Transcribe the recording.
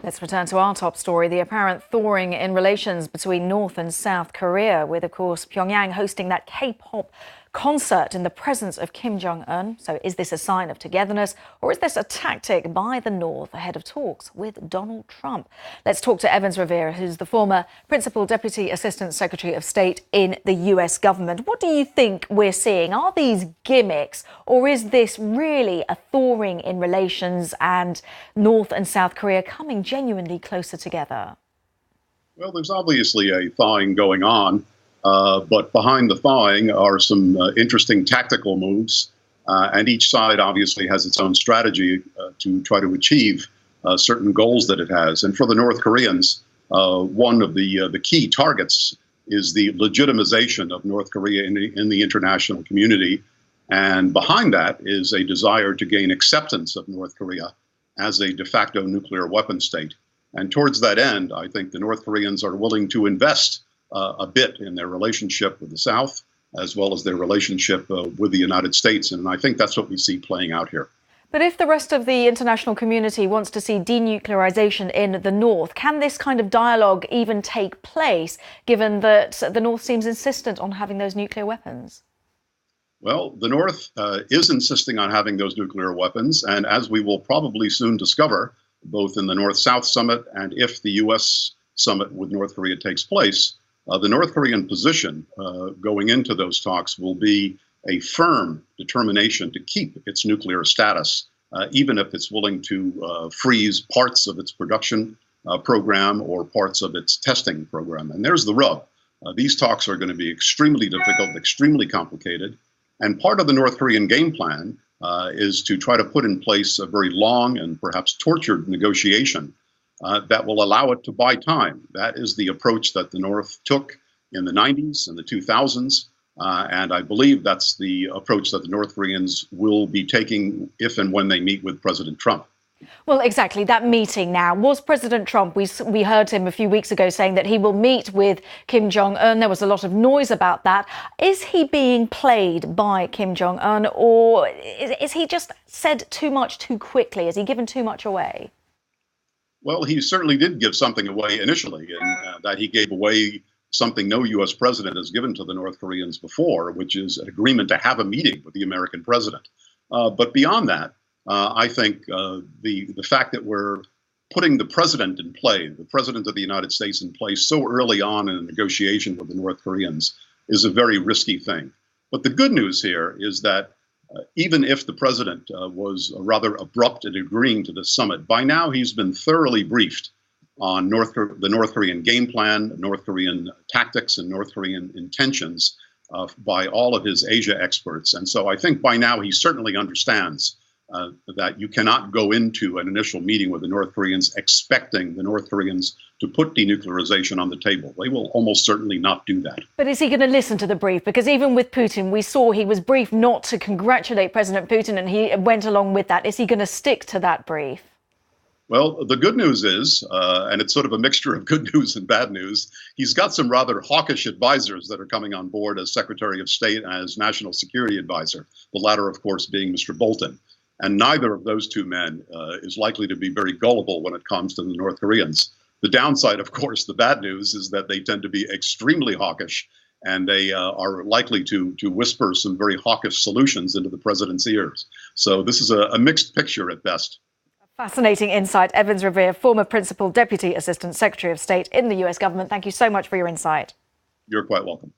Let's return to our top story, the apparent thawing in relations between North and South Korea, with, of course, Pyongyang hosting that K-pop concert in the presence of Kim Jong-un. So is this a sign of togetherness, or is this a tactic by the North ahead of talks with Donald Trump? Let's talk to Revere, who's the former Principal Deputy Assistant Secretary of State in the US government. What do you think we're seeing? Are these gimmicks, or is this really a thawing in relations and North and South Korea coming genuinely closer together? Well, there's obviously a thawing going on, but behind the thawing are some interesting tactical moves, and each side obviously has its own strategy to try to achieve certain goals that it has. And for the North Koreans, one of the key targets is the legitimization of North Korea in the international community, and behind that is a desire to gain acceptance of North Korea as a de facto nuclear weapon state. And towards that end, I think the North Koreans are willing to invest a bit in their relationship with the South, as well as their relationship with the United States. And I think that's what we see playing out here. But if the rest of the international community wants to see denuclearization in the North, can this kind of dialogue even take place, given that the North seems insistent on having those nuclear weapons? Well, the North is insisting on having those nuclear weapons. And as we will probably soon discover, both in the North-South summit and if the U.S. summit with North Korea takes place, the North Korean position going into those talks will be a firm determination to keep its nuclear status, even if it's willing to freeze parts of its production program or parts of its testing program. And there's the rub. These talks are going to be extremely difficult, extremely complicated. And part of the North Korean game plan is to try to put in place a very long and perhaps tortured negotiation that will allow it to buy time. That is the approach that the North took in the 90s and the 2000s. And I believe that's the approach that the North Koreans will be taking if and when they meet with President Trump. Well, exactly. That meeting now was President Trump. We heard him a few weeks ago saying that he will meet with Kim Jong-un. There was a lot of noise about that. Is he being played by Kim Jong-un, or is he just said too much too quickly? Has he given too much away? Well, he certainly did give something away initially, and that he gave away something no U.S. president has given to the North Koreans before, which is an agreement to have a meeting with the American president. But beyond that, I think the fact that we're putting the president in play, the president of the United States in place so early on in a negotiation with the North Koreans is a very risky thing. But the good news here is that even if the president was rather abrupt in agreeing to the summit, by now he's been thoroughly briefed on the North Korean game plan, North Korean tactics, and North Korean intentions by all of his Asia experts. And so I think by now he certainly understands that you cannot go into an initial meeting with the North Koreans expecting the North Koreans to put denuclearization on the table. They will almost certainly not do that. But is he going to listen to the brief? Because even with Putin, we saw he was briefed not to congratulate President Putin, and he went along with that. Is he going to stick to that brief? Well, the good news is, and it's sort of a mixture of good news and bad news, he's got some rather hawkish advisors that are coming on board as Secretary of State and as National Security Advisor, the latter, of course, being Mr. Bolton. And neither of those two men is likely to be very gullible when it comes to the North Koreans. The downside, of course, the bad news is that they tend to be extremely hawkish, and they are likely to whisper some very hawkish solutions into the president's ears. So this is a mixed picture at best. Fascinating insight. Revere, former Principal Deputy Assistant Secretary of State in the US government. Thank you so much for your insight. You're quite welcome.